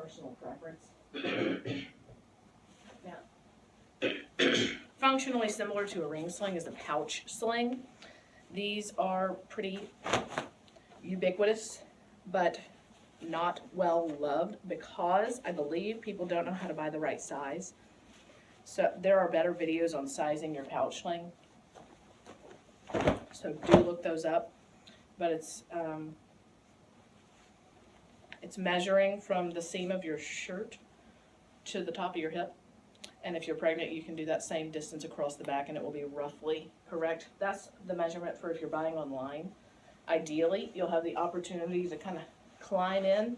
personal preference. Now, functionally similar to a ring sling is a pouch sling. These are pretty ubiquitous, but not well loved because I believe people don't know how to buy the right size. So there are better videos on sizing your pouch sling. So do look those up. But it's measuring from the seam of your shirt to the top of your hip. And if you're pregnant, you can do that same distance across the back and it will be roughly correct. That's the measurement for if you're buying online. Ideally, you'll have the opportunity to kind of climb in.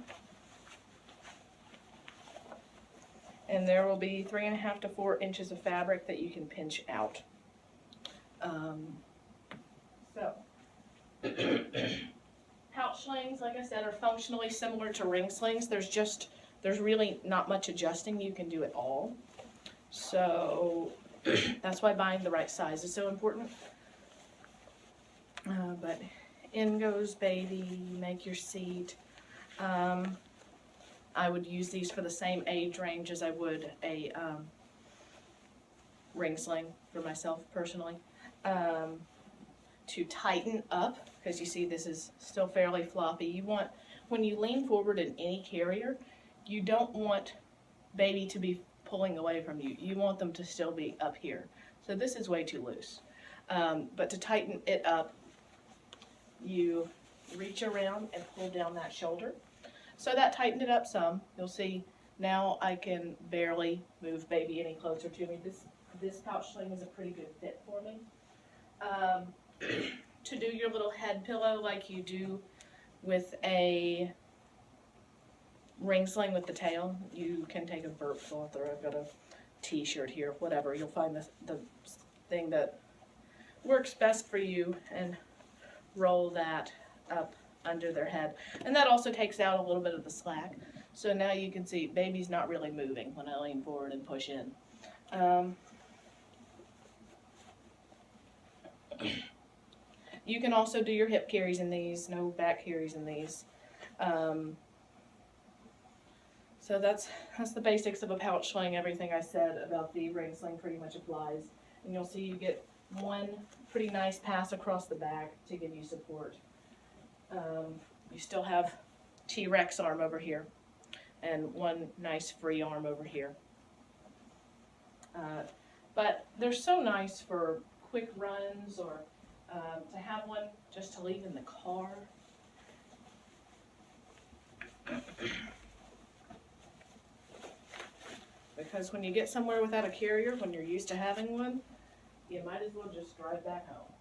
And there will be 3.5 to 4 inches of fabric that you can pinch out. Pouch slings, like I said, are functionally similar to ring slings. There's really not much adjusting you can do at all. So that's why buying the right size is so important. But in goes baby, make your seat. I would use these for the same age range as I would a ring sling for myself personally. To tighten up, because you see this is still fairly floppy. You want, when you lean forward in any carrier, you don't want baby to be pulling away from you. You want them to still be up here. So this is way too loose. But to tighten it up, you reach around and pull down that shoulder. So that tightened it up some. You'll see now I can barely move baby any closer to me. This pouch sling is a pretty good fit for me. To do your little head pillow like you do with a ring sling with the tail, you can take a burp cloth, or I've got a t-shirt here, whatever. You'll find the thing that works best for you and roll that up under their head. And that also takes out a little bit of the slack. So now you can see baby's not really moving when I lean forward and push in. You can also do your hip carries in these, no back carries in these. So that's the basics of a pouch sling. Everything I said about the ring sling pretty much applies. And you'll see you get one pretty nice pass across the back to give you support. You still have T-Rex arm over here and one nice free arm over here. But they're so nice for quick runs, or to have one just to leave in the car. Because when you get somewhere without a carrier, when you're used to having one, you might as well just drive back home.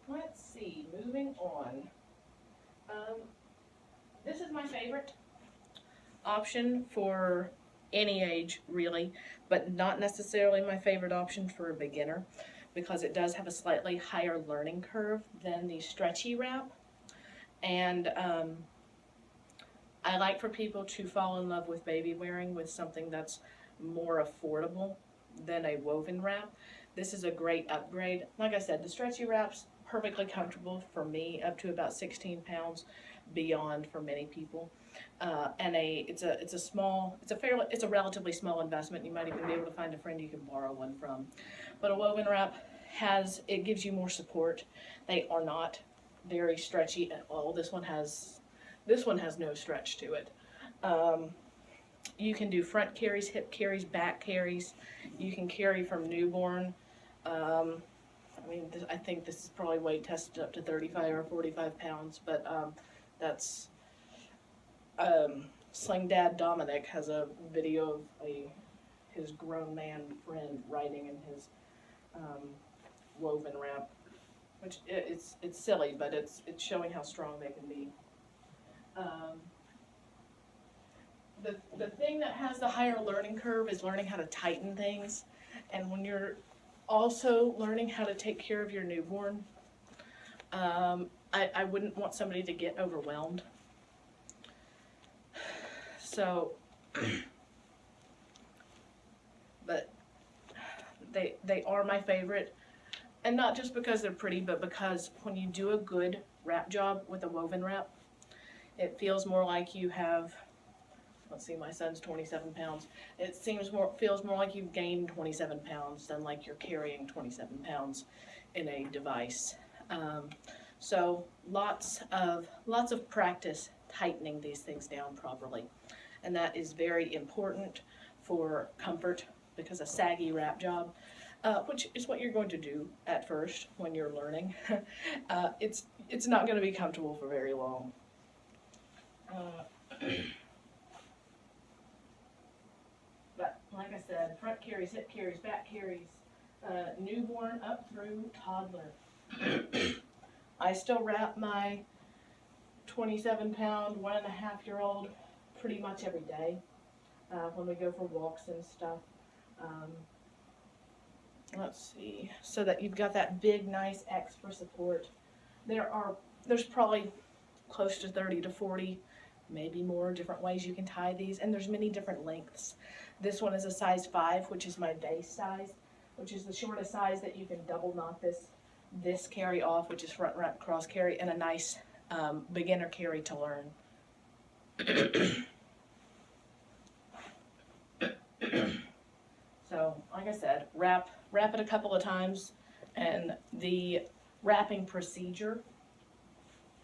Let's see, moving on. This is my favorite option for any age, really, but not necessarily my favorite option for a beginner, because it does have a slightly higher learning curve than the stretchy wrap. And I like for people to fall in love with baby wearing with something that's more affordable than a woven wrap. This is a great upgrade. Like I said, the stretchy wrap's perfectly comfortable for me, up to about 16 pounds, beyond for many people. And it's a relatively small investment. You might even be able to find a friend you can borrow one from. But a woven wrap gives you more support. They are not very stretchy at all. This one has no stretch to it. You can do front carries, hip carries, back carries. You can carry from newborn. I think this is probably weight tested up to 35 or 45 pounds, but that's Sling Dad Dominic has a video of his grown man friend riding in his woven wrap, which it's silly, but it's showing how strong they can be. The thing that has the higher learning curve is learning how to tighten things, and when you're also learning how to take care of your newborn, I wouldn't want somebody to get overwhelmed. So, but they are my favorite, and not just because they're pretty, but because when you do a good wrap job with a woven wrap. It feels more like you have, let's see, my son's 27 pounds. It feels more like you've gained 27 pounds than like you're carrying 27 pounds in a device. So lots of practice tightening these things down properly. And that is very important for comfort, because a saggy wrap job, which is what you're going to do at first when you're learning, it's not going to be comfortable for very long. But like I said, front carries, hip carries, back carries, newborn up through toddler. I still wrap my 27-pound, 1.5-year-old pretty much every day when we go for walks and stuff. Let's see, so that you've got that big, nice X for support. There's probably close to 30 to 40, maybe more, different ways you can tie these, and there's many different lengths. This one is a size 5, which is my base size, which is the shortest size that you can double knot this carry off, which is front wrap cross carry, and a nice beginner carry to learn. So, like I said, wrap it a couple of times, and the wrapping procedure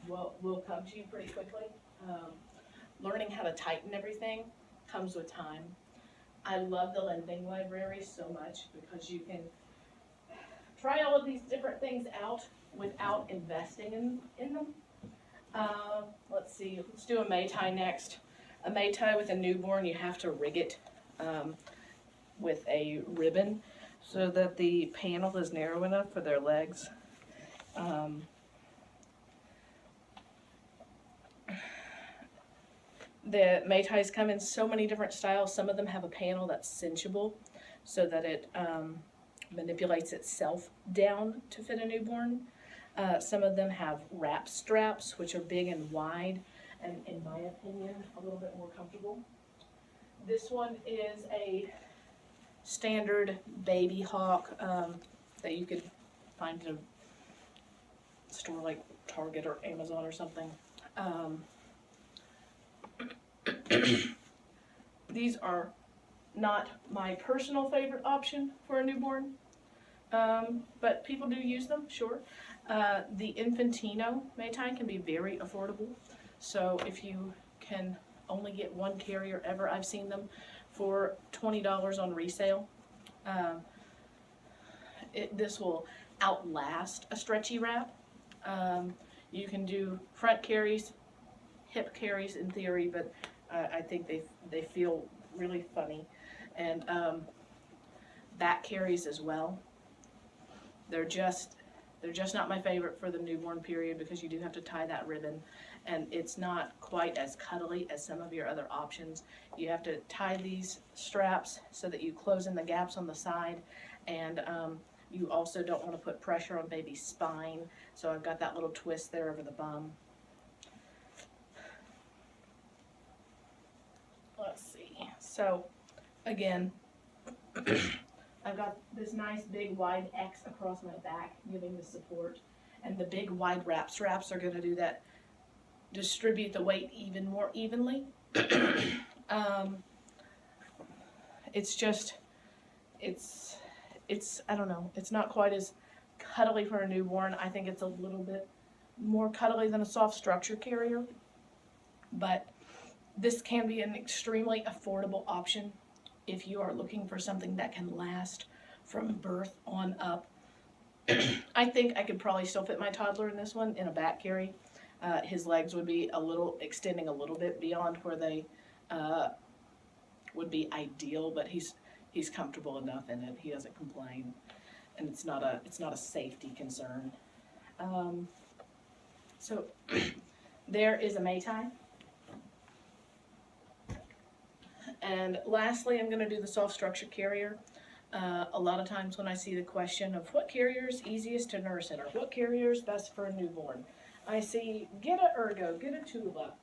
will come to you pretty quickly. Learning how to tighten everything comes with time. I love the lending library so much because you can try all of these different things out without investing in them. Let's see, let's do a May tie next. A May tie with a newborn, you have to rig it with a ribbon so that the panel is narrow enough for their legs. The May ties come in so many different styles. Some of them have a panel that's cinchable so that it manipulates itself down to fit a newborn. Some of them have wrap straps, which are big and wide, and in my opinion, a little bit more comfortable. This one is a standard baby hawk that you could find in a store like Target or Amazon or something. These are not my personal favorite option for a newborn, but people do use them, sure. The Infantino May tie can be very affordable, so if you can only get one carrier ever, I've seen them for $20 on resale. This will outlast a stretchy wrap. You can do front carries, hip carries in theory, but I think they feel really funny, and back carries as well. They're just not my favorite for the newborn period because you do have to tie that ribbon, and it's not quite as cuddly as some of your other options. You have to tie these straps so that you close in the gaps on the side, and you also don't want to put pressure on baby's spine, so I've got that little twist there over the bum. Let's see, so again, I've got this nice big wide X across my back giving the support, and the big wide wrap straps are going to do that, distribute the weight even more evenly. It's I don't know, it's not quite as cuddly for a newborn. I think it's a little bit more cuddly than a soft structure carrier, but this can be an extremely affordable option if you are looking for something that can last from birth on up. I think I could probably still fit my toddler in this one in a back carry. His legs would be extending a little bit beyond where they would be ideal, but he's comfortable enough in it. He doesn't complain, and it's not a safety concern. So there is a May tie. And lastly, I'm going to do the soft structure carrier. A lot of times when I see the question of what carrier is easiest to nurse in, or what carrier is best for a newborn, I see get a Ergo, get a Tula.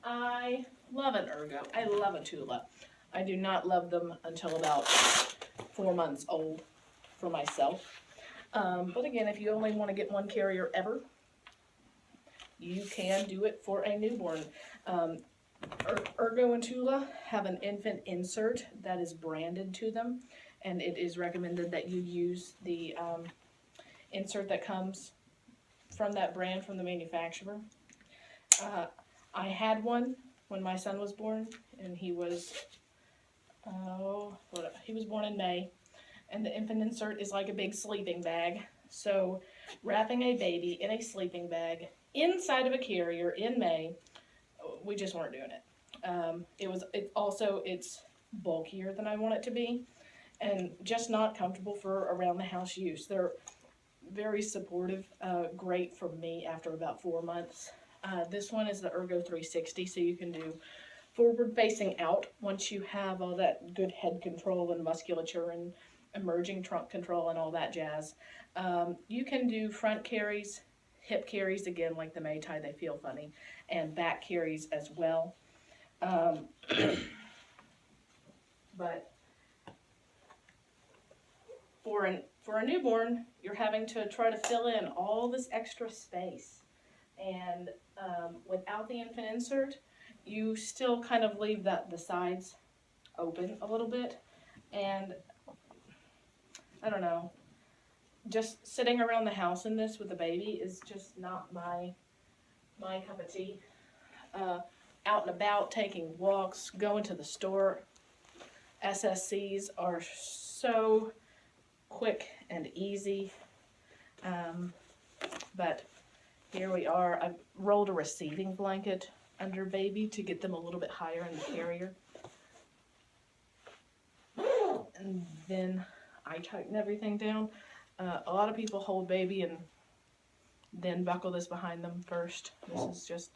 I love an Ergo. I love a Tula. I do not love them until about 4 months old for myself. But again, if you only want to get one carrier ever, you can do it for a newborn. Ergo and Tula have an infant insert that is branded to them, and it is recommended that you use the insert that comes from that brand from the manufacturer. I had one when my son was born, and he was born in May, and the infant insert is like a big sleeping bag. So wrapping a baby in a sleeping bag inside of a carrier in May, we just weren't doing it. It's bulkier than I want it to be, and just not comfortable for around the house use. They're very supportive, great for me after about 4 months. This one is the Ergo 360, so you can do forward facing out once you have all that good head control and musculature and emerging trunk control and all that jazz. You can do front carries, hip carries, again like the Maytai, they feel funny, and back carries as well. But for a newborn, you're having to try to fill in all this extra space, and without the infant insert, you still kind of leave the sides open a little bit, and I don't know, just sitting around the house in this with a baby is just not my cup of tea. Out and about, taking walks, going to the store, SSCs are so quick and easy, but here we are. I've rolled a receiving blanket under baby to get them a little bit higher in the carrier, and then I tighten everything down. A lot of people hold baby and then buckle this behind them first. This is just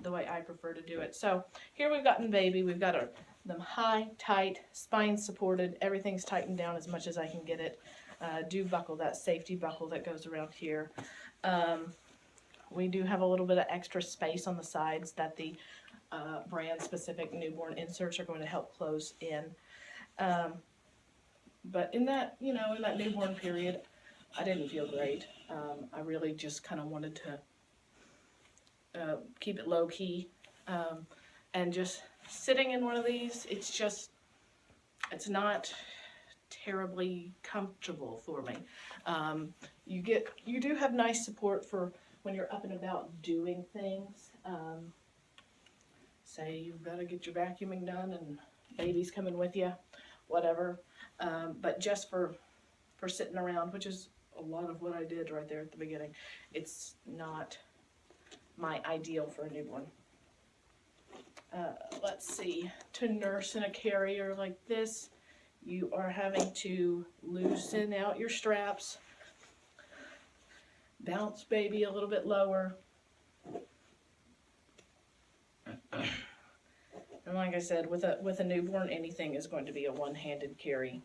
the way I prefer to do it. So here we've gotten baby. We've got them high, tight, spine supported. Everything's tightened down as much as I can get it. Do buckle that safety buckle that goes around here. We do have a little bit of extra space on the sides that the brand specific newborn inserts are going to help close in. But in that newborn period, I didn't feel great. I really just kind of wanted to keep it low key, and just sitting in one of these, it's not terribly comfortable for me. You do have nice support for when you're up and about doing things. Say you've got to get your vacuuming done and baby's coming with you, whatever. But just for sitting around, which is a lot of what I did right there at the beginning, it's not my ideal for a newborn. Let's see, to nurse in a carrier like this, you are having to loosen out your straps, bounce baby a little bit lower, and like I said, with a newborn, anything is going to be a one-handed carry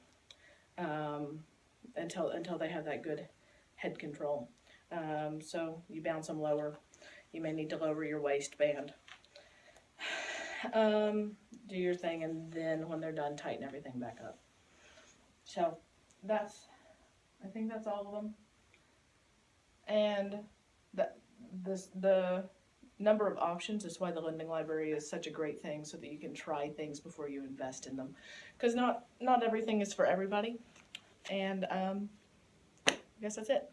until they have that good head control. So you bounce them lower. You may need to lower your waistband. Do your thing, and then when they're done, tighten everything back up. So I think that's all of them. And the number of options is why the lending library is such a great thing, so that you can try things before you invest in them. Because not everything is for everybody. And I guess that's it.